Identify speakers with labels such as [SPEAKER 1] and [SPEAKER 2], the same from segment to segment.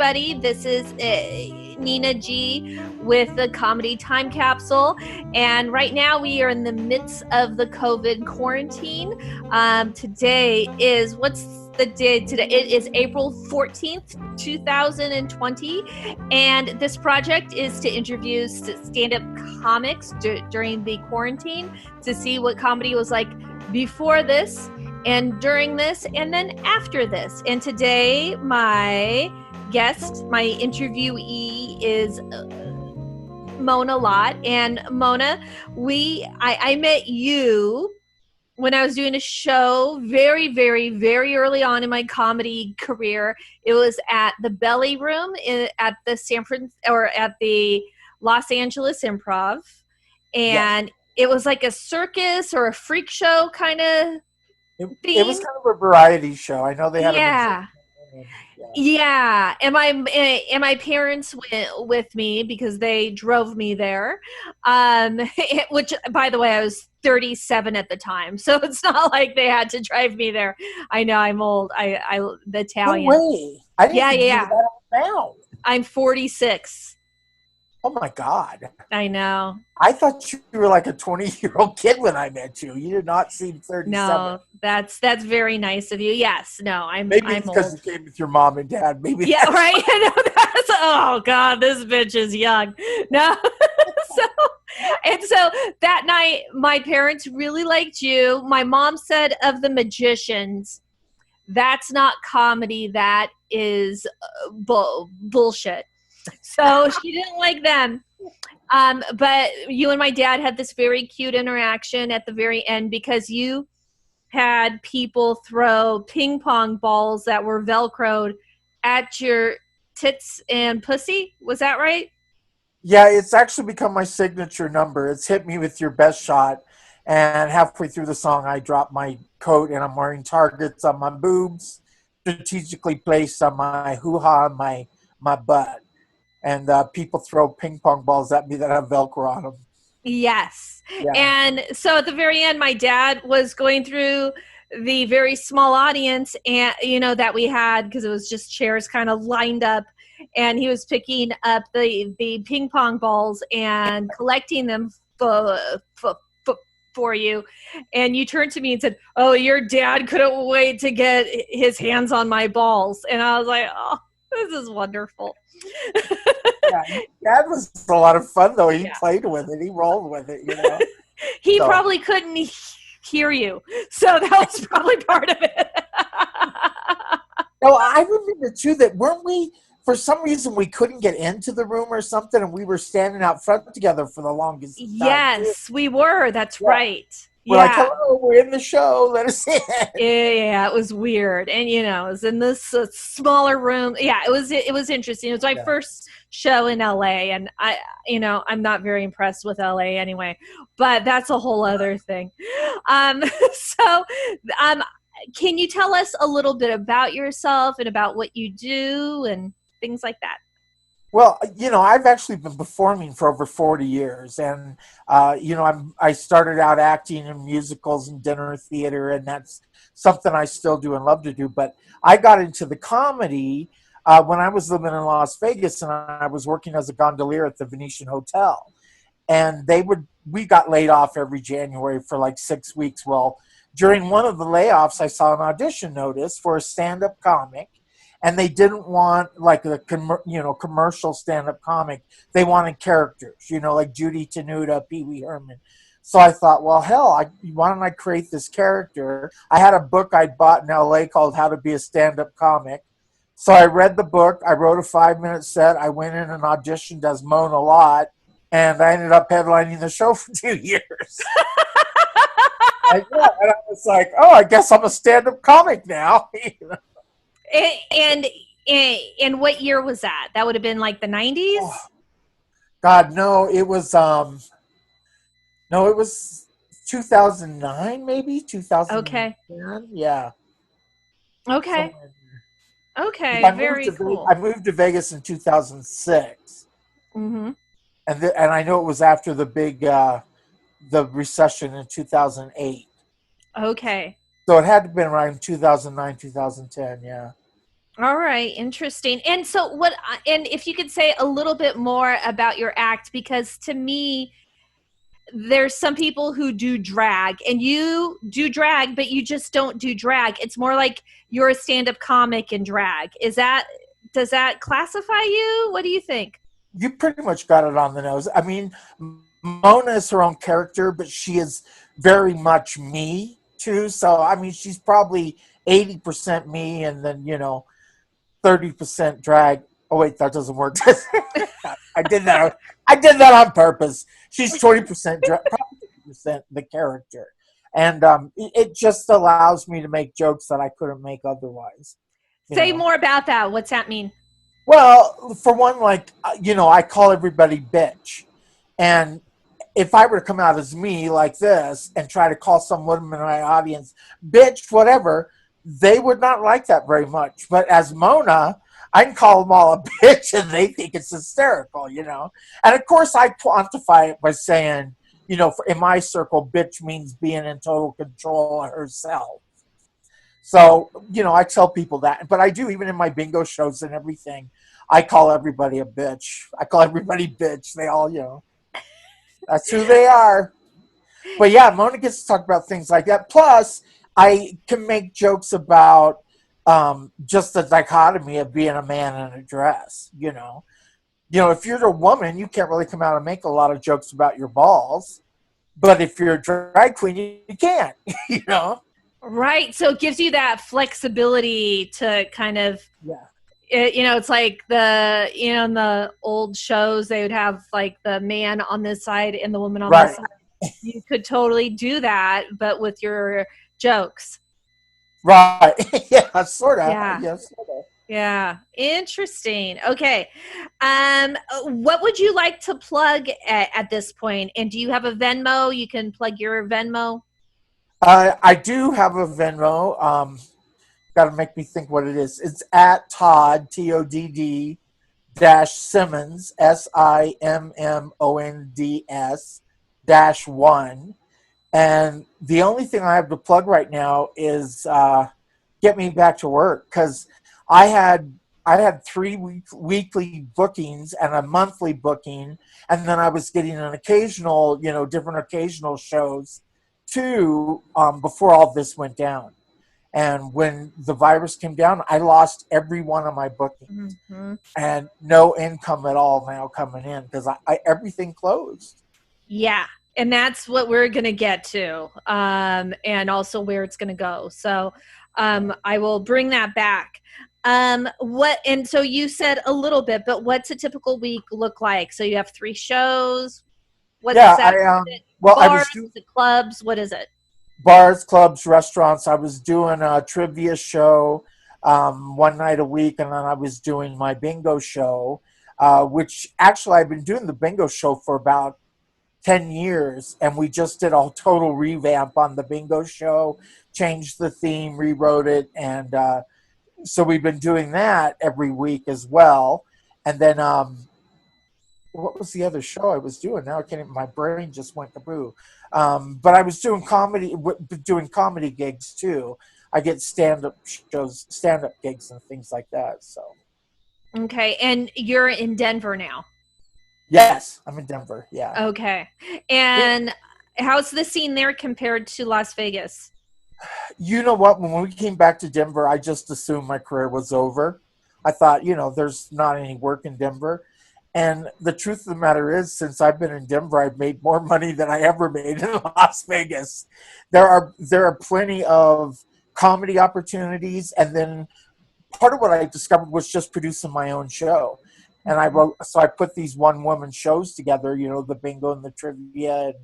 [SPEAKER 1] everybody. This is Nina G with the Comedy Time Capsule. And right now we are in the midst of the COVID quarantine. Today is, what's the day today? It is April 14th, 2020. And this project is to interview stand-up comics during the quarantine to see what comedy was like before this and during this and then after this. And today my guest, my interviewee is Mona Lott. And Mona, I met you when I was doing a show very, very, very early on in my comedy career. It was at the Belly Room at the Los Angeles Improv. And it was like a circus or a freak show kind of
[SPEAKER 2] It was kind of a variety show. I know they had
[SPEAKER 1] Yeah. And my parents went with me because they drove me there. Which, by the way, I was 37 at the time, so it's not like they had to drive me there. I know I'm old. The Italian.
[SPEAKER 2] No way. I didn't think you were that old now.
[SPEAKER 1] I'm 46.
[SPEAKER 2] Oh my God.
[SPEAKER 1] I know.
[SPEAKER 2] I thought you were like a 20-year-old kid when I met you. You did not seem 37.
[SPEAKER 1] No, that's very nice of you. Yes. No, I'm
[SPEAKER 2] because
[SPEAKER 1] old.
[SPEAKER 2] you came with your mom and dad. Maybe.
[SPEAKER 1] Yeah, right. I know that's, oh God, this bitch is young. No. So that night, my parents really liked you. My mom said of the magicians, that's not comedy. That is bullshit. So she didn't like them. But you and my dad had this very cute interaction at the very end because you had people throw ping pong balls that were Velcroed at your tits and pussy. Was that right?
[SPEAKER 2] Yeah, it's actually become my signature number. It's hit me with your best shot. And halfway through the song, I drop my coat and I'm wearing targets on my boobs, strategically placed on my hoo-ha and my butt. And people throw ping pong balls at me that have Velcro on them.
[SPEAKER 1] Yes. Yeah. And so at the very end, my dad was going through the very small audience and that we had, because it was just chairs kind of lined up, and he was picking up the ping pong balls and collecting them for you. And you turned to me and said, "Oh, your dad couldn't wait to get his hands on my balls." And I was like, "Oh, this is wonderful."
[SPEAKER 2] Yeah, Dad was a lot of fun though. He played with it. He rolled with it.
[SPEAKER 1] He probably couldn't hear you, so that was probably part of it.
[SPEAKER 2] No, I remember too that weren't we? For some reason, we couldn't get into the room or something, and we were standing out front together for the longest time.
[SPEAKER 1] Yes, we were. That's right.
[SPEAKER 2] We're like, "Hello, we're in the show. Let us in."
[SPEAKER 1] Yeah, it was weird, and it was in this smaller room. Yeah, it was interesting. It was my first show in LA, and I'm not very impressed with LA anyway, but that's a whole other thing. Can you tell us a little bit about yourself and about what you do and things like that?
[SPEAKER 2] Well, I've actually been performing for over 40 years, and I started out acting in musicals and dinner theater, and that's something I still do and love to do. But I got into the comedy when I was living in Las Vegas, and I was working as a gondolier at the Venetian Hotel, and we got laid off every January for like 6 weeks. Well, during one of the layoffs, I saw an audition notice for a stand-up comic. And they didn't want like a commercial stand-up comic. They wanted characters, like Judy Tenuta, Pee Wee Herman. So I thought, well, hell, why don't I create this character? I had a book I'd bought in LA called How to Be a Stand-Up Comic. So I read the book. I wrote a 5-minute set. I went in and auditioned as Mona Lott, and I ended up headlining the show for 2 years. And I was like, oh, I guess I'm a stand-up comic now.
[SPEAKER 1] And what year was that? That would have been like the 90s? Oh,
[SPEAKER 2] God, no, it was 2009 maybe, 2010.
[SPEAKER 1] Okay.
[SPEAKER 2] Yeah.
[SPEAKER 1] Okay. Okay, very cool.
[SPEAKER 2] I moved to Vegas in 2006.
[SPEAKER 1] Mm-hmm.
[SPEAKER 2] And I know it was after the big the recession in 2008.
[SPEAKER 1] Okay.
[SPEAKER 2] So it had to have been around 2009, 2010, yeah.
[SPEAKER 1] All right, interesting. And so and if you could say a little bit more about your act, because to me, there's some people who do drag, and you do drag, but you just don't do drag. It's more like you're a stand-up comic in drag. Does that classify you? What do you think?
[SPEAKER 2] You pretty much got it on the nose. I mean, Mona is her own character, but she is very much me too. So I mean, she's probably 80% me, and then 30% drag. Oh wait, that doesn't work. I did that. I did that on purpose. She's 20% drag, probably 50% the character, and it just allows me to make jokes that I couldn't make otherwise.
[SPEAKER 1] Say more about that. What's that mean?
[SPEAKER 2] Well, for one, like I call everybody bitch, and if I were to come out as me like this and try to call some woman in my audience bitch, whatever, they would not like that very much. But as Mona, I can call them all a bitch and they think it's hysterical. And of course, I quantify it by saying, in my circle, bitch means being in total control of herself. So, I tell people that, but I do even in my bingo shows and everything. I call everybody a bitch. I call everybody bitch. They all, that's who they are. But yeah, Mona gets to talk about things like that. Plus, I can make jokes about just the dichotomy of being a man in a dress. If you're a woman, you can't really come out and make a lot of jokes about your balls. But if you're a drag queen, you can.
[SPEAKER 1] Right. So it gives you that flexibility to kind of, it's like in the old shows, they would have like the man on this side and the woman on this side. You could totally do that, but with your jokes.
[SPEAKER 2] Right. Yeah, sort of.
[SPEAKER 1] Yeah.
[SPEAKER 2] Yes, sort of.
[SPEAKER 1] Yeah. Interesting. Okay. What would you like to plug at this point? And do you have a Venmo? You can plug your Venmo.
[SPEAKER 2] I do have a Venmo. Got to make me think what it is. It's at Todd TODD Simmons SIMMONDS -1. And the only thing I have to plug right now is get me back to work, because I had 3 weekly bookings and a monthly booking, and then I was getting an occasional, different occasional shows too, before all this went down. And when the virus came down, I lost every one of my bookings, and no income at all now coming in because everything closed.
[SPEAKER 1] Yeah. And that's what we're going to get to, and also where it's going to go. So I will bring that back. And so you said a little bit, but what's a typical week look like? So you have 3 shows. What's that? Bars, clubs? What is it?
[SPEAKER 2] Bars, clubs, restaurants. I was doing a trivia show one night a week, and then I was doing my bingo show, which actually I've been doing the bingo show for about 10 years, and we just did a total revamp on the bingo show, changed the theme, rewrote it, and so we've been doing that every week as well. And then what was the other show I was doing? Now I can't even, my brain just went kaboo. But I was doing comedy gigs too. I get stand-up shows, stand-up gigs and things like that. So
[SPEAKER 1] okay. And you're in Denver now?
[SPEAKER 2] Yes, I'm in Denver. Yeah.
[SPEAKER 1] Okay. And how's the scene there compared to Las Vegas?
[SPEAKER 2] You know what? When we came back to Denver, I just assumed my career was over. I thought, there's not any work in Denver. And the truth of the matter is, since I've been in Denver, I've made more money than I ever made in Las Vegas. There are plenty of comedy opportunities. And then part of what I discovered was just producing my own show. And I put these one-woman shows together, the bingo and the trivia, and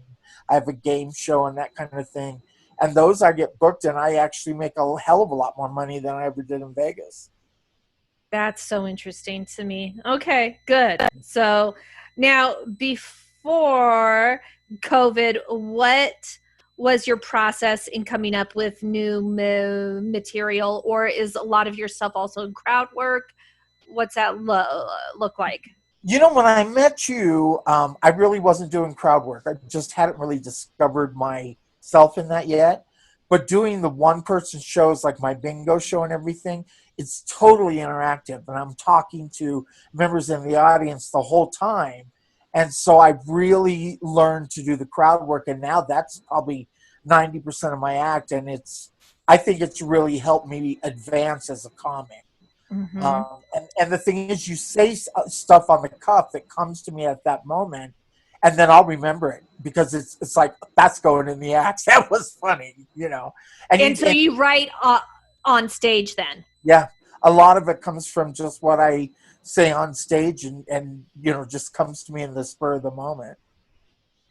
[SPEAKER 2] I have a game show and that kind of thing. And those I get booked, and I actually make a hell of a lot more money than I ever did in Vegas.
[SPEAKER 1] That's so interesting to me. Okay, good. So now, before COVID, what was your process in coming up with new material, or is a lot of your stuff also crowd work? What's that look like?
[SPEAKER 2] When I met you, I really wasn't doing crowd work. I just hadn't really discovered myself in that yet. But doing the one person shows like my bingo show and everything, it's totally interactive. And I'm talking to members in the audience the whole time. And so I've really learned to do the crowd work. And now that's probably 90% of my act. And I think it's really helped me advance as a comic.
[SPEAKER 1] Mm-hmm.
[SPEAKER 2] And the thing is, you say stuff on the cuff that comes to me at that moment, and then I'll remember it because it's like that's going in the act. That was funny, you know.
[SPEAKER 1] And so you write on stage then?
[SPEAKER 2] Yeah, a lot of it comes from just what I say on stage, and you know, just comes to me in the spur of the moment.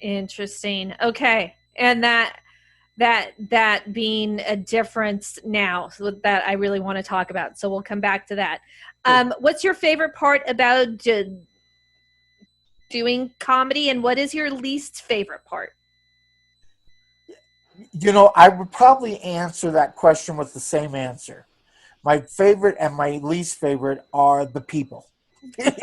[SPEAKER 1] Interesting. Okay, and that being a difference now that I really want to talk about. So we'll come back to that. What's your favorite part about doing comedy, and what is your least favorite part?
[SPEAKER 2] You know, I would probably answer that question with the same answer. My favorite and my least favorite are the people. And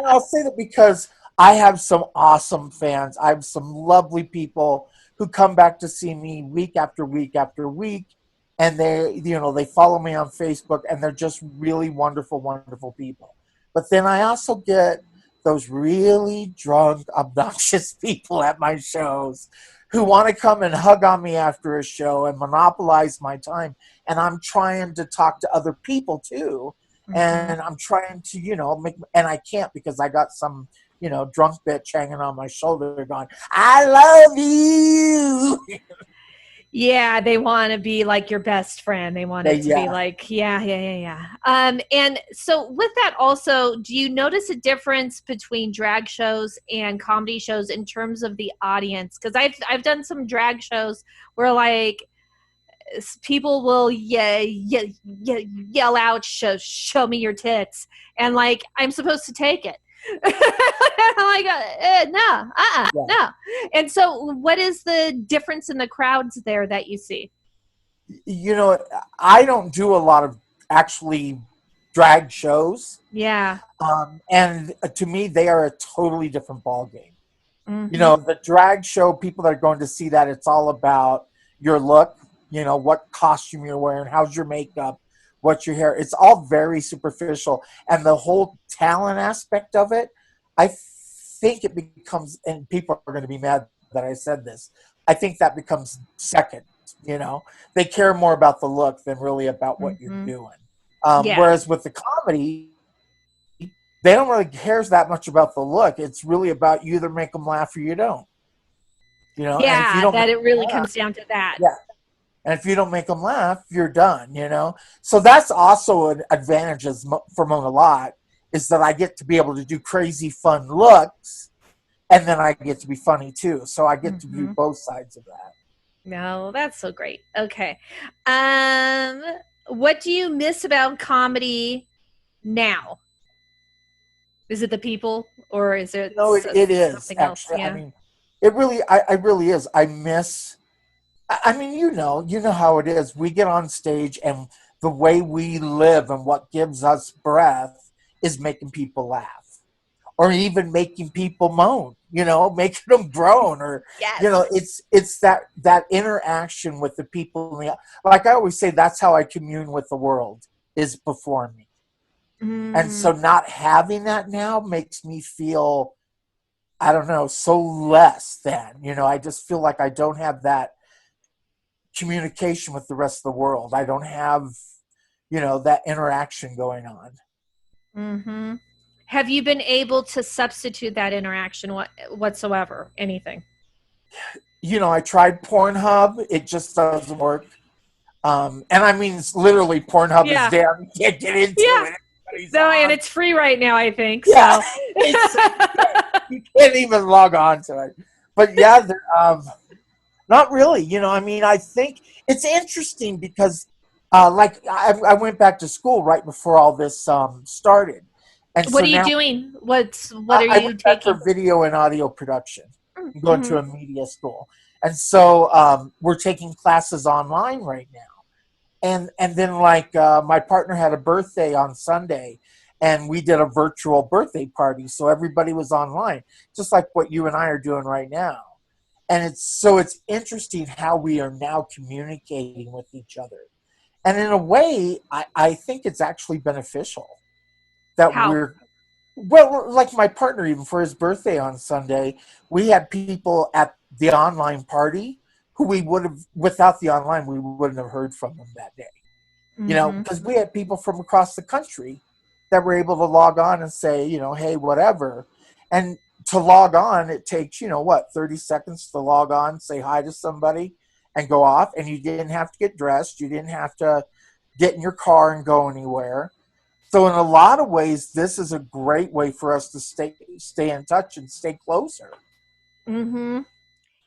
[SPEAKER 2] I'll say that because I have some awesome fans. I have some lovely people who come back to see me week after week after week. And they follow me on Facebook, and they're just really wonderful, wonderful people. But then I also get those really drunk, obnoxious people at my shows who want to come and hug on me after a show and monopolize my time. And I'm trying to talk to other people too. Mm-hmm. And I'm trying to, and I can't because I got some, drunk bitch hanging on my shoulder going, I love you.
[SPEAKER 1] Yeah, they want to be like your best friend. They want it to be like, yeah. And so with that also, do you notice a difference between drag shows and comedy shows in terms of the audience? Because I've done some drag shows where like people will yell out, show me your tits. And like, I'm supposed to take it. I'm like, no. And so what is the difference in the crowds there that you see?
[SPEAKER 2] I don't do a lot of actually drag shows.
[SPEAKER 1] Yeah.
[SPEAKER 2] And to me, they are a totally different ballgame.
[SPEAKER 1] Mm-hmm.
[SPEAKER 2] The drag show, people that are going to see that, it's all about your look, what costume you're wearing, how's your makeup, what's your hair. It's all very superficial. And the whole talent aspect of it, I think it becomes, and people are going to be mad that I said this, I think that becomes second. They care more about the look than really about what you're doing. Whereas with the comedy, they don't really care that much about the look. It's really about you either make them laugh or you don't.
[SPEAKER 1] Yeah, and if you don't it really comes down to that.
[SPEAKER 2] Yeah. And if you don't make them laugh, you're done, So that's also an advantage for Mona Lot, is that I get to be able to do crazy fun looks, and then I get to be funny too. So I get to do both sides of that.
[SPEAKER 1] No, that's so great. Okay. What do you miss about comedy now? Is it the people, or is it
[SPEAKER 2] it is actually. Yeah. I mean, it really I really is. I miss, I mean, you know how it is. We get on stage, and the way we live and what gives us breath is making people laugh, or even making people moan, making them groan, or, it's that interaction with the people. Like I always say, that's how I commune with the world, is performing. And so not having that now makes me feel, I don't know, so less than, I just feel like I don't have that communication with the rest of the world. I don't have, that interaction going on.
[SPEAKER 1] Mm-hmm. Have you been able to substitute that interaction whatsoever? Anything?
[SPEAKER 2] I tried Pornhub. It just doesn't work. And I mean, it's literally Pornhub is down. You can't get into it.
[SPEAKER 1] No, and it's free right now, I think.
[SPEAKER 2] Yeah. So. You can't even log on to it. But yeah, not really. I mean, I think it's interesting because, like, I went back to school right before all this started. And
[SPEAKER 1] what are you doing? What are you
[SPEAKER 2] taking? Back for video and audio production. I'm going to a media school. And so we're taking classes online right now. And then, like, my partner had a birthday on Sunday, and we did a virtual birthday party. So everybody was online, just like what you and I are doing right now. And it's interesting how we are now communicating with each other. And in a way, I think it's actually beneficial that
[SPEAKER 1] How?
[SPEAKER 2] we're, well, like my partner, even for his birthday on Sunday, we had people at the online party who we would have, without the online, we wouldn't have heard from them that day.
[SPEAKER 1] Mm-hmm.
[SPEAKER 2] Because we had people from across the country that were able to log on and say, hey, whatever. And to log on, it takes, 30 seconds to log on, say hi to somebody, and go off. And you didn't have to get dressed. You didn't have to get in your car and go anywhere. So in a lot of ways, this is a great way for us to stay in touch and stay closer.
[SPEAKER 1] Mm-hmm.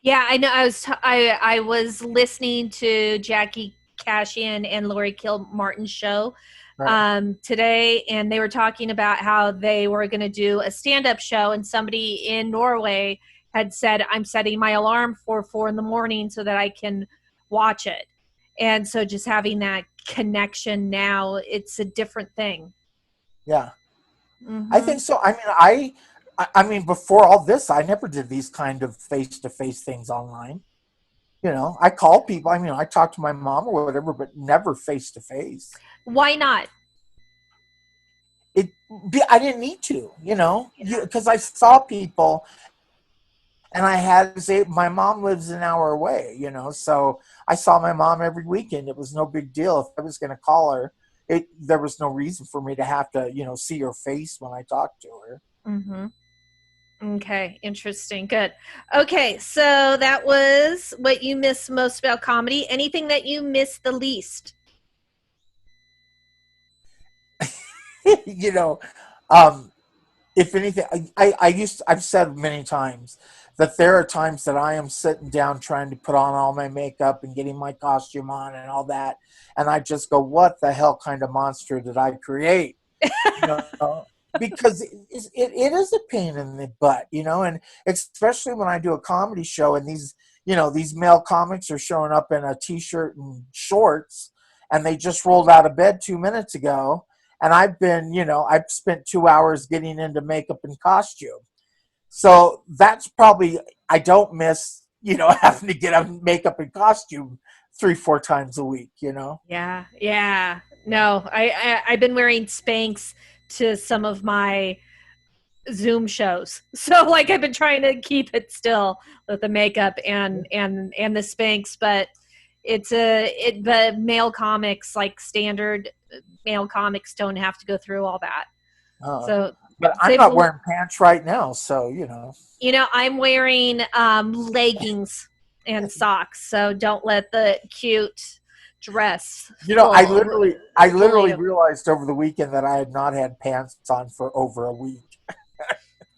[SPEAKER 1] Yeah, I know. I was listening to Jackie Cashian and Lori Kilmartin's show
[SPEAKER 2] Right.
[SPEAKER 1] today, and they were talking about how they were going to do a stand-up show, and somebody in Norway had said, "I'm setting my alarm for 4 a.m. so that I can watch it." And so, just having that connection now, it's a different thing.
[SPEAKER 2] Yeah. I
[SPEAKER 1] Mm-hmm.
[SPEAKER 2] think so. I mean, before all this, I never did these kind of face-to-face things online. I call people. I mean, I talk to my mom or whatever, but never face-to-face.
[SPEAKER 1] Why not?
[SPEAKER 2] It, I didn't need to,
[SPEAKER 1] Yeah.
[SPEAKER 2] because I saw people, and I had to say, my mom lives an hour away, so I saw my mom every weekend. It was no big deal. If I was going to call her, there was no reason for me to have to, see her face when I talked to her.
[SPEAKER 1] Mm-hmm. Okay, interesting. Good. Okay, so that was what you miss most about comedy. Anything that you miss the least?
[SPEAKER 2] you know, um, if anything, I've said many times that there are times that I am sitting down trying to put on all my makeup and getting my costume on and all that, and I just go, "What the hell kind of monster did I create?" You know, because it is a pain in the butt, and especially when I do a comedy show and these male comics are showing up in a t-shirt and shorts, and they just rolled out of bed 2 minutes ago, and I've spent 2 hours getting into makeup and costume. So that's probably, I don't miss, having to get on makeup and costume 3-4 times a week.
[SPEAKER 1] Yeah, yeah. No, I've been wearing Spanx to some of my Zoom shows. So like I've been trying to keep it still with the makeup and the Spanx, but the male comics, like standard male comics, don't have to go through all that.
[SPEAKER 2] Uh,
[SPEAKER 1] So
[SPEAKER 2] but I'm
[SPEAKER 1] they've
[SPEAKER 2] not wearing pants right now, so.
[SPEAKER 1] I'm wearing leggings and socks, so don't let the cute dress
[SPEAKER 2] I
[SPEAKER 1] full
[SPEAKER 2] literally, I
[SPEAKER 1] fool
[SPEAKER 2] literally
[SPEAKER 1] you.
[SPEAKER 2] realized over the weekend that I had not had pants on for over a week.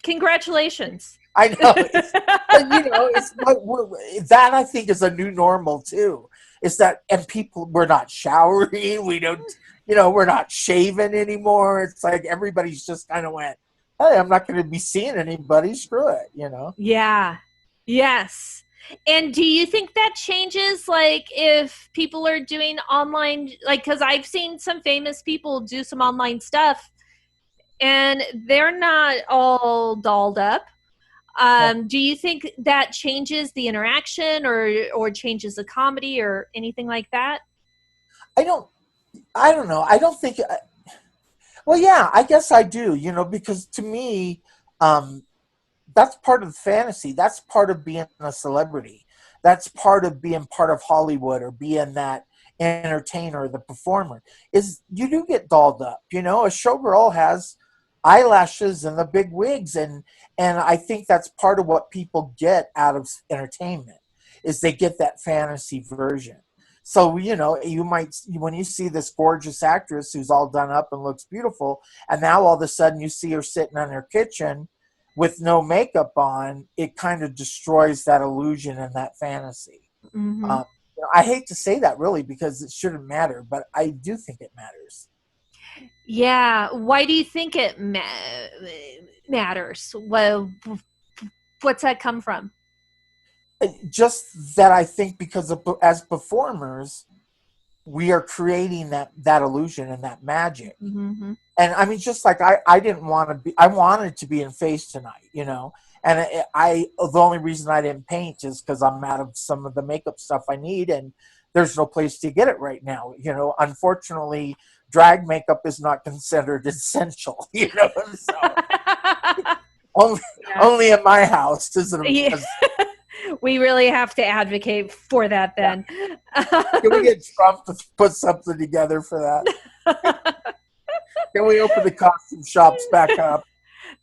[SPEAKER 1] Congratulations.
[SPEAKER 2] I know, but it's that I think is a new normal too. Is that, and people, we're not showering, we don't, we're not shaving anymore. It's like everybody's just kind of went, "Hey, I'm not going to be seeing anybody. Screw it."
[SPEAKER 1] Yeah. Yes. And do you think that changes, like, if people are doing online, like, because I've seen some famous people do some online stuff and they're not all dolled up.
[SPEAKER 2] Yeah.
[SPEAKER 1] Do you think that changes the interaction or changes the comedy or anything like that?
[SPEAKER 2] I don't. I don't know. I don't think. Well, yeah, I guess I do. Because to me, um, that's part of the fantasy. That's part of being a celebrity. That's part of being part of Hollywood or being that entertainer, the performer. Is you do get dolled up. A showgirl has eyelashes and the big wigs, and I think that's part of what people get out of entertainment is they get that fantasy version. So you might, when you see this gorgeous actress who's all done up and looks beautiful, and now all of a sudden you see her sitting in her kitchen with no makeup on, it kind of destroys that illusion and that fantasy.
[SPEAKER 1] Mm-hmm.
[SPEAKER 2] Um, I hate to say that really because it shouldn't matter, but I do think it matters.
[SPEAKER 1] Yeah. Why do you think it matters? Well, what's that come from?
[SPEAKER 2] Just that I think because as performers, we are creating that illusion and that magic.
[SPEAKER 1] Mm-hmm.
[SPEAKER 2] And I mean, just like I didn't want to be, I wanted to be in Face Tonight, And the only reason I didn't paint is because I'm out of some of the makeup stuff I need, and there's no place to get it right now. Unfortunately, drag makeup is not considered essential. So only,
[SPEAKER 1] Yeah.
[SPEAKER 2] only in my house is it.
[SPEAKER 1] Yeah. We really have to advocate for that then.
[SPEAKER 2] Yeah. Can we get Trump to put something together for that? Can we open the costume shops back up?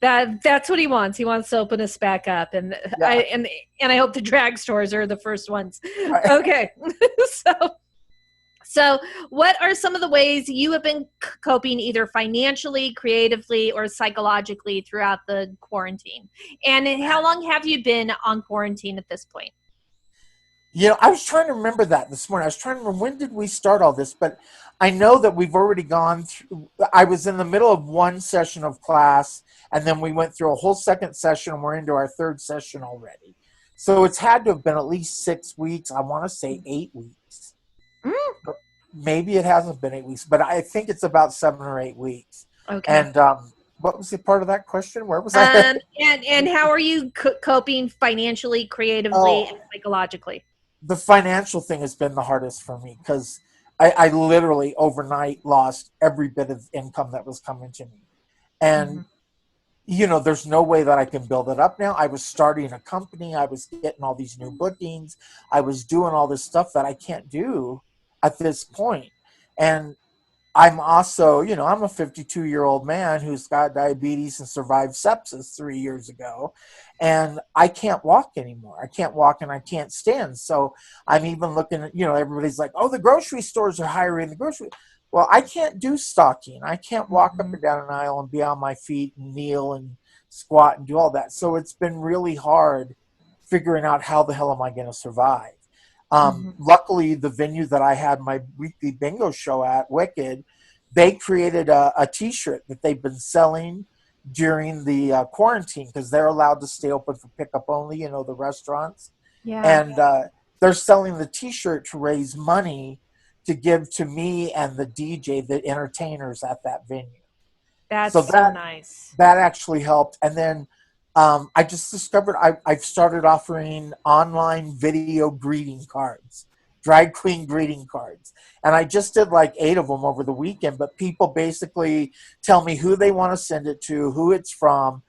[SPEAKER 1] That's what he wants. He wants to open us back up, and
[SPEAKER 2] Yeah.
[SPEAKER 1] I hope the drag stores are the first ones.
[SPEAKER 2] Right.
[SPEAKER 1] Okay, so what are some of the ways you have been coping, either financially, creatively, or psychologically throughout the quarantine? And how long have you been on quarantine at this point?
[SPEAKER 2] I was trying to remember that this morning. I was trying to remember, when did we start all this, but I know that we've already gone through. I was in the middle of one session of class, and then we went through a whole second session, and we're into our third session already. So it's had to have been at least 6 weeks. I want to say 8 weeks. Maybe it hasn't been 8 weeks, but I think it's about 7 or 8 weeks.
[SPEAKER 1] Okay.
[SPEAKER 2] And what was the part of that question? Where was I?
[SPEAKER 1] And how are you coping financially, creatively, and psychologically?
[SPEAKER 2] The financial thing has been the hardest for me, because I literally overnight lost every bit of income that was coming to me. And, there's no way that I can build it up now. I was starting a company. I was getting all these new bookings. I was doing all this stuff that I can't do at this point. And I'm also, I'm a 52-year-old man who's got diabetes and survived sepsis 3 years ago, and I can't walk anymore. I can't walk and I can't stand. So I'm even looking at, everybody's like, oh, the grocery stores are hiring the grocery. Well, I can't do stocking. I can't walk up and down an aisle and be on my feet and kneel and squat and do all that. So it's been really hard figuring out how the hell am I going to survive. Luckily, the venue that I had my weekly bingo show at, Wicked, they created a T-shirt that they've been selling during the quarantine, because they're allowed to stay open for pickup only, the restaurants.
[SPEAKER 1] Yeah.
[SPEAKER 2] And they're selling the T-shirt to raise money to give to me and the DJ, the entertainers at that venue.
[SPEAKER 1] That's
[SPEAKER 2] so
[SPEAKER 1] nice.
[SPEAKER 2] That actually helped. And then I just discovered I've started offering online video greeting cards, drag queen greeting cards. And I just did like 8 of them over the weekend, but people basically tell me who they want to send it to, who it's from,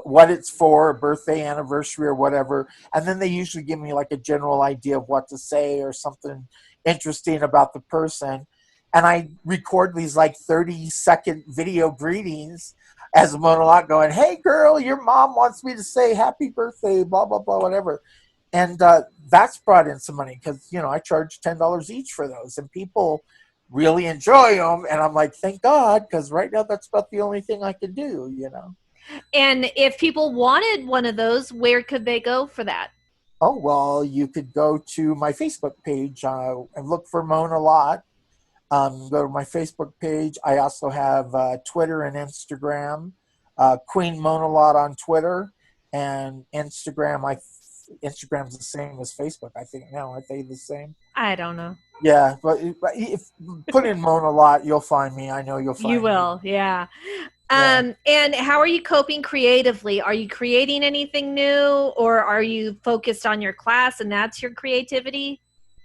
[SPEAKER 2] what it's for, a birthday, anniversary, or whatever. And then they usually give me like a general idea of what to say or something interesting about the person. And I record these like 30-second video greetings as a monologue going, hey, girl, your mom wants me to say happy birthday, blah, blah, blah, whatever. And that's brought in some money, because, I charge $10 each for those. And people really enjoy them. And I'm like, thank God, because right now that's about the only thing I can do,
[SPEAKER 1] And if people wanted one of those, where could they go for that?
[SPEAKER 2] Oh, well, you could go to my Facebook page and look for Mona Lott. Go to my Facebook page. I also have Twitter and Instagram. Queen Mona Lott on Twitter, and Instagram. Instagram's the same as Facebook, I think now. Aren't they the same?
[SPEAKER 1] I don't know.
[SPEAKER 2] Yeah, but if put in Mona Lott, you'll find me. I know you'll find me.
[SPEAKER 1] You will, yeah. And how are you coping creatively? Are you creating anything new, or are you focused on your class and that's your creativity?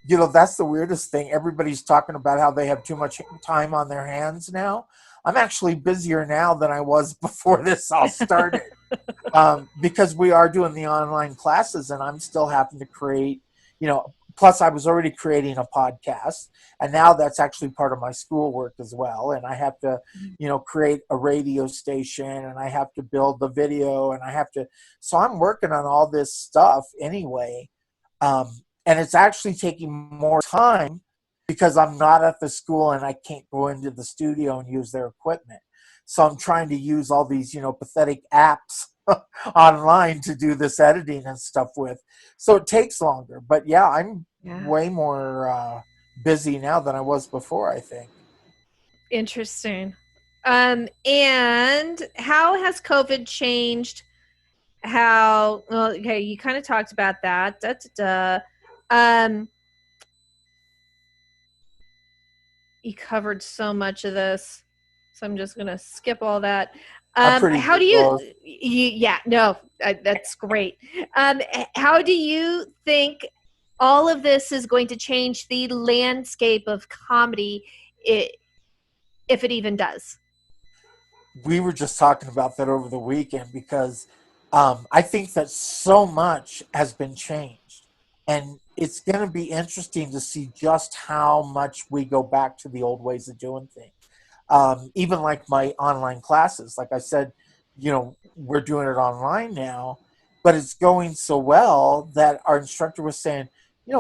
[SPEAKER 2] That's the weirdest thing. Everybody's talking about how they have too much time on their hands now. I'm actually busier now than I was before this all started, because we are doing the online classes, and I'm still having to create, plus I was already creating a podcast, and now that's actually part of my schoolwork as well. And I have to, create a radio station, and I have to build the video, and so I'm working on all this stuff anyway. And it's actually taking more time because I'm not at the school and I can't go into the studio and use their equipment. So I'm trying to use all these, pathetic apps online to do this editing and stuff with. So it takes longer. But yeah, I'm way more busy now than I was before, I think.
[SPEAKER 1] Interesting. And how has COVID changed okay, you kind of talked about that. You covered so much of this, so I'm just going to skip all that.
[SPEAKER 2] I'm pretty
[SPEAKER 1] How
[SPEAKER 2] good
[SPEAKER 1] do you,
[SPEAKER 2] both.
[SPEAKER 1] yeah, no, that's great. How do you think all of this is going to change the landscape of comedy, i- if it even does?
[SPEAKER 2] We were just talking about that over the weekend because I think that so much has been changed. And it's going to be interesting to see just how much we go back to the old ways of doing things. Even like my online classes, like I said, we're doing it online now, but it's going so well that our instructor was saying,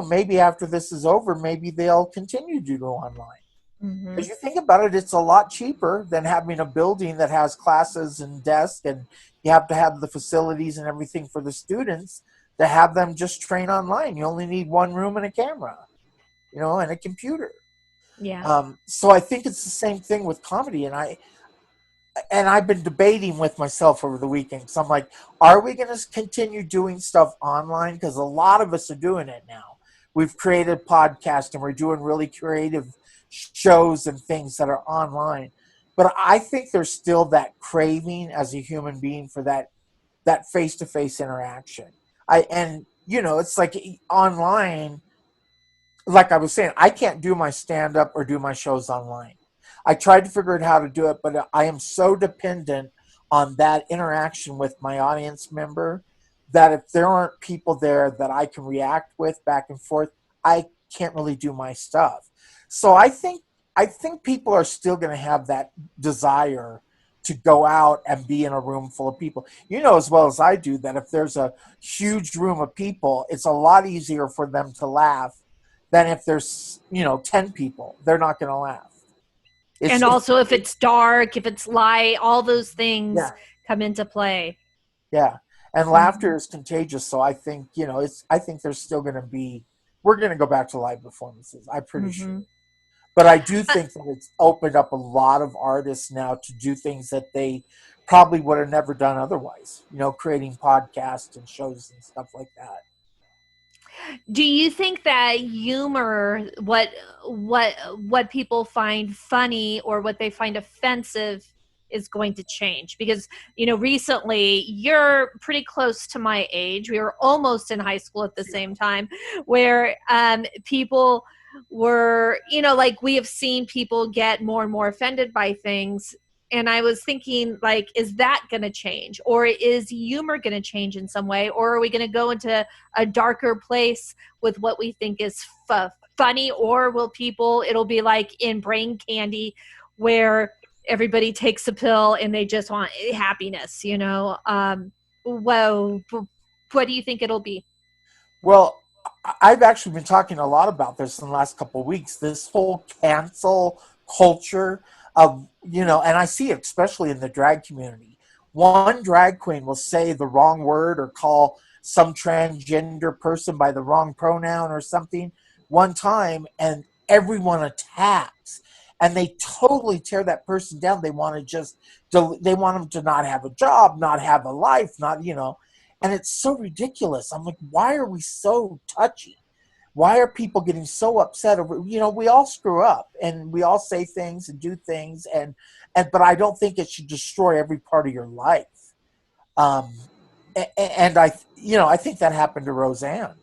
[SPEAKER 2] maybe after this is over, maybe they'll continue to do online.
[SPEAKER 1] Hmm.
[SPEAKER 2] Because you think about it, it's a lot cheaper than having a building that has classes and desks, and you have to have the facilities and everything for the students to have them just train online. You only need one room and a camera, and a computer.
[SPEAKER 1] Yeah.
[SPEAKER 2] So I think it's the same thing with comedy, and I've been debating with myself over the weekend. So I'm like, are we going to continue doing stuff online? Because a lot of us are doing it now. We've created podcasts and we're doing really creative shows and things that are online. But I think there's still that craving as a human being for that face to face interaction. It's like online, like I was saying, I can't do my stand up or do my shows online. I tried to figure out how to do it, but I am so dependent on that interaction with my audience member that if there aren't people there that I can react with back and forth, I can't really do my stuff. So I think people are still going to have that desire to go out and be in a room full of people. You know as well as I do that if there's a huge room of people, it's a lot easier for them to laugh than if there's 10 people. They're not going to laugh.
[SPEAKER 1] And
[SPEAKER 2] It's
[SPEAKER 1] also, if it's dark, if it's light, all those things
[SPEAKER 2] Yeah,
[SPEAKER 1] come into play.
[SPEAKER 2] yeah, and laughter
[SPEAKER 1] Hmm.
[SPEAKER 2] is contagious. So I think I think there's still going to be, we're going to go back to live performances. I'm pretty sure.
[SPEAKER 1] Hmm.
[SPEAKER 2] But I do think that it's opened up a lot of artists now to do things that they probably would have never done otherwise. Creating podcasts and shows and stuff like that.
[SPEAKER 1] Do you think that humor, what people find funny or what they find offensive, is going to change? Because recently, you're pretty close to my age. We were almost in high school at the same time, where people were, like, we have seen people get more and more offended by things. And I was thinking, like, is that going to change, or is humor going to change in some way, or are we going to go into a darker place with what we think is funny? Or will people, it'll be like in Brain Candy, where everybody takes a pill and they just want happiness, Whoa, what do you think it'll be?
[SPEAKER 2] Well, I've actually been talking a lot about this in the last couple of weeks. This whole cancel culture of, and I see it especially in the drag community. One drag queen will say the wrong word or call some transgender person by the wrong pronoun or something one time, and everyone attacks. And they totally tear that person down. They want to they want them to not have a job, not have a life, not. And it's so ridiculous. I'm like, why are we so touchy? Why are people getting so upset over, we all screw up and we all say things and do things, and but I don't think it should destroy every part of your life. um and I think that happened to Roseanne.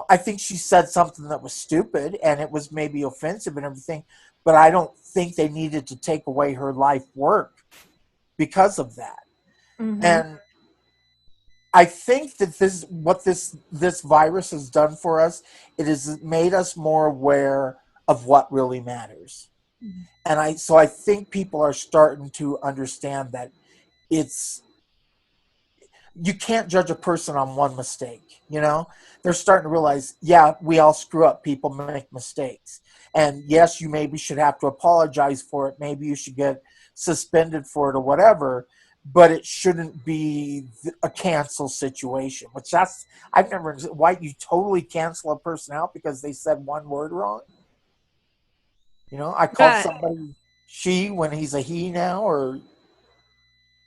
[SPEAKER 2] I think she said something that was stupid and it was maybe offensive and everything, but I don't think they needed to take away her life work because of that.
[SPEAKER 1] Mm-hmm.
[SPEAKER 2] And I think that this virus has done for us, it has made us more aware of what really matters. And I think people are starting to understand that it's you can't judge a person on one mistake. They're starting to realize, yeah, we all screw up, people make mistakes, and yes, you maybe should have to apologize for it, maybe you should get suspended for it or whatever, but it shouldn't be a cancel situation, which I've never, why you totally cancel a person out because they said one word wrong. I called
[SPEAKER 1] uh,
[SPEAKER 2] somebody she when he's a he now, or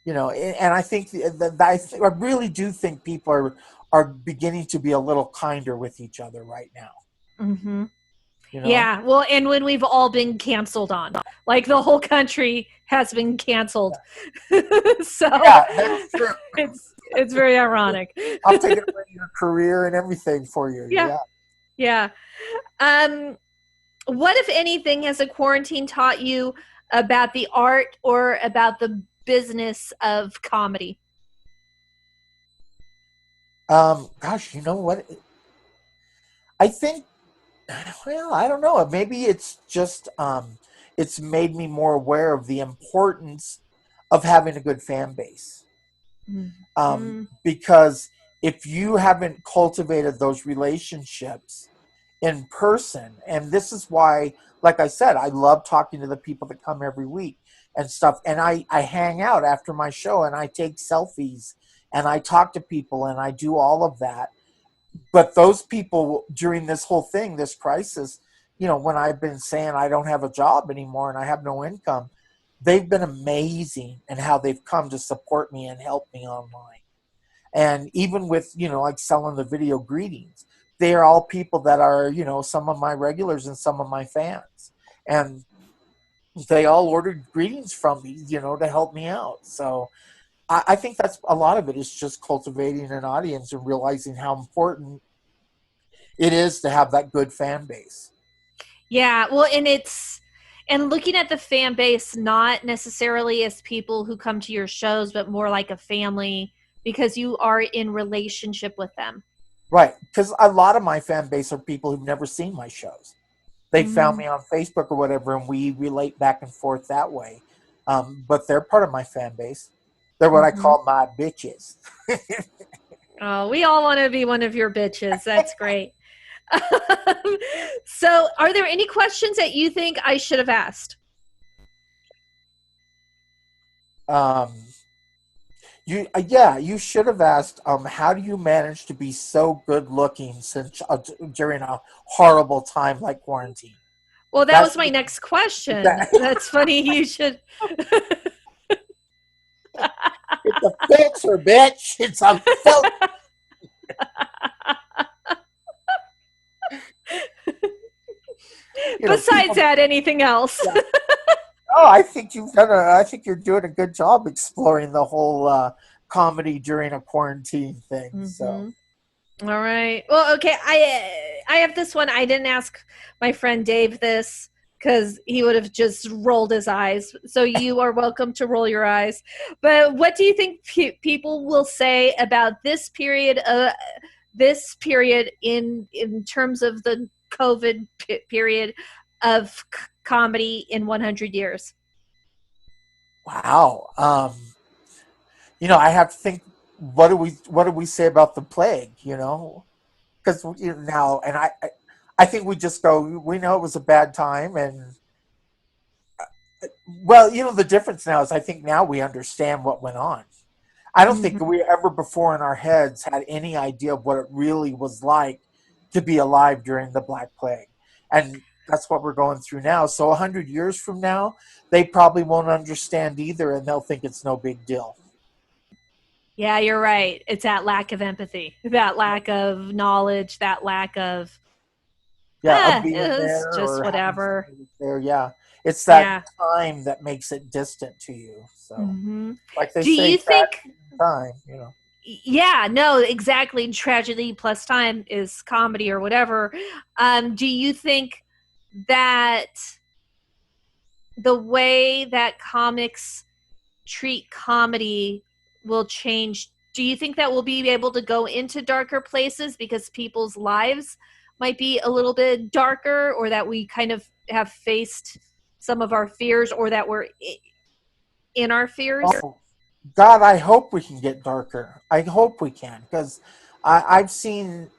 [SPEAKER 2] and I think that I really do think people are beginning to be a little kinder with each other right now.
[SPEAKER 1] mm-hmm.
[SPEAKER 2] you know?
[SPEAKER 1] Yeah, well, and when we've all been canceled on, like the whole country has been canceled, so
[SPEAKER 2] Yeah, that's true.
[SPEAKER 1] it's very ironic.
[SPEAKER 2] I'll take it away your career and everything for you.
[SPEAKER 1] Yeah,
[SPEAKER 2] Yeah.
[SPEAKER 1] yeah. Um, what, if anything, has a quarantine taught you about the art or about the business of comedy?
[SPEAKER 2] Gosh, you know what? I think, well, I don't know. Maybe it's just, it's made me more aware of the importance of having a good fan base.
[SPEAKER 1] Mm-hmm.
[SPEAKER 2] Because if you haven't cultivated those relationships in person, and this is why, like I said, I love talking to the people that come every week and stuff. And I hang out after my show and I take selfies and I talk to people and I do all of that. But those people during this whole thing, this crisis, when I've been saying I don't have a job anymore and I have no income, they've been amazing in how they've come to support me and help me online. And even with, like selling the video greetings, they are all people that are, some of my regulars and some of my fans. And they all ordered greetings from me, to help me out. So I think that's a lot of it is just cultivating an audience and realizing how important it is to have that good fan base.
[SPEAKER 1] Yeah, well, and looking at the fan base not necessarily as people who come to your shows, but more like a family because you are in relationship with them.
[SPEAKER 2] Right. Because a lot of my fan base are people who've never seen my shows. They found
[SPEAKER 1] Mm-hmm.
[SPEAKER 2] me on Facebook or whatever, and we relate back and forth that way. But they're part of my fan base. They're what I
[SPEAKER 1] Mm-hmm.
[SPEAKER 2] call my bitches.
[SPEAKER 1] Oh, we all want to be one of your bitches. That's great. So, are there any questions that you think I should have asked?
[SPEAKER 2] Um, yeah, you should have asked. How do you manage to be so good looking since during a horrible time like quarantine?
[SPEAKER 1] Well, that was
[SPEAKER 2] That's
[SPEAKER 1] my next question.
[SPEAKER 2] that,
[SPEAKER 1] That's funny. You should.
[SPEAKER 2] it's a filter, bitch. It's a filter.
[SPEAKER 1] Besides
[SPEAKER 2] People,
[SPEAKER 1] that, anything else?
[SPEAKER 2] yeah. Oh, I think you've done I think you're doing a good job exploring the whole comedy during a quarantine thing. So.
[SPEAKER 1] Mm-hmm. All right. Well, okay. I have this one. I didn't ask my friend Dave this because he would have just rolled his eyes. So you are welcome to roll your eyes. But what do you think people will say about this period? This period in terms of the COVID period of comedy in 100 years.
[SPEAKER 2] Wow. I have to think. What do we say about the plague? Because now, and I think we just go. We know it was a bad time, and well, the difference now is I think now we understand what went on. I don't think
[SPEAKER 1] Mm-hmm.
[SPEAKER 2] we ever before in our heads had any idea of what it really was like to be alive during the Black Plague, and that's what we're going through now. So 100 years from now, they probably won't understand either, and they'll think it's no big deal.
[SPEAKER 1] Yeah, you're right. It's that lack of empathy, that lack of knowledge, that lack of
[SPEAKER 2] Yeah, of being
[SPEAKER 1] it's
[SPEAKER 2] there
[SPEAKER 1] just
[SPEAKER 2] or having
[SPEAKER 1] whatever.
[SPEAKER 2] somebody there. Yeah, it's that
[SPEAKER 1] Yeah.
[SPEAKER 2] time that makes it distant to you. So,
[SPEAKER 1] Hmm.
[SPEAKER 2] like they
[SPEAKER 1] Do
[SPEAKER 2] say,
[SPEAKER 1] you think?
[SPEAKER 2] tragedy in time.
[SPEAKER 1] Yeah, no, exactly. Tragedy plus time is comedy or whatever. Do you think that the way that comics treat comedy will change? Do you think that we'll be able to go into darker places because people's lives might be a little bit darker, or that we kind of have faced some of our fears, or that we're in our fears?
[SPEAKER 2] Oh God, I hope we can get darker. I hope we can because I've seen,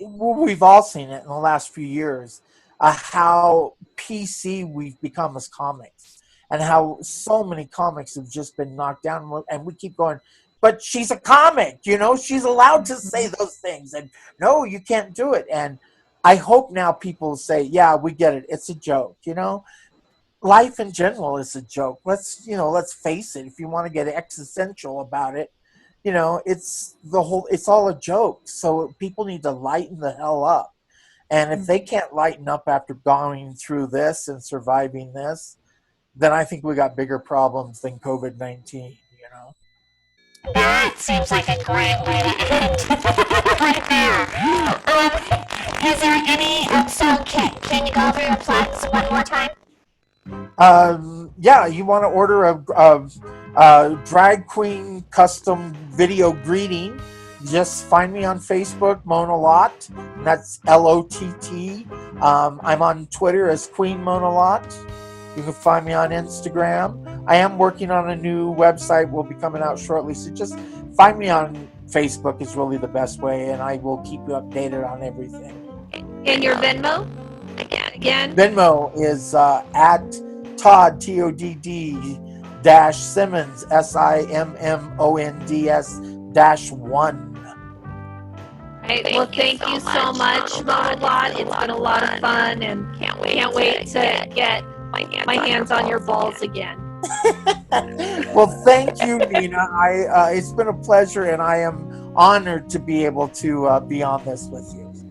[SPEAKER 2] well, we've all seen it in the last few years, how PC we've become as comics, and how so many comics have just been knocked down, and we keep going. But she's a comic, she's allowed to say
[SPEAKER 1] Mhm.
[SPEAKER 2] those things, and no, you can't do it. And I hope now people say, yeah, we get it. It's a joke. Life in general is a joke. Let's face it. If you want to get existential about it, it's all a joke. So people need to lighten the hell up. And if they can't lighten up after going through this and surviving this, then I think we got bigger problems than COVID-19, you know?
[SPEAKER 3] That seems like a great way to end right there. Is there any, so can you go over your plugs one more time?
[SPEAKER 2] Yeah, you want to order a drag queen custom video greeting, just find me on Facebook, Mona Lott. That's Lott. I'm on Twitter as Queen Mona Lott. You can find me on Instagram. I am working on a new website, will be coming out shortly, so just find me on Facebook is really the best way, and I will keep you updated on everything.
[SPEAKER 1] And your Venmo? Again?
[SPEAKER 2] Venmo is at Todd, Todd -Simmons, SIMMONDS -1.
[SPEAKER 1] Right. Well, thank you so much, Mona Lott. It's been a lot of fun, and can't wait to get my hands on your balls again.
[SPEAKER 2] Well, thank you, Nina. It's been a pleasure, and I am honored to be able to be on this with you. So.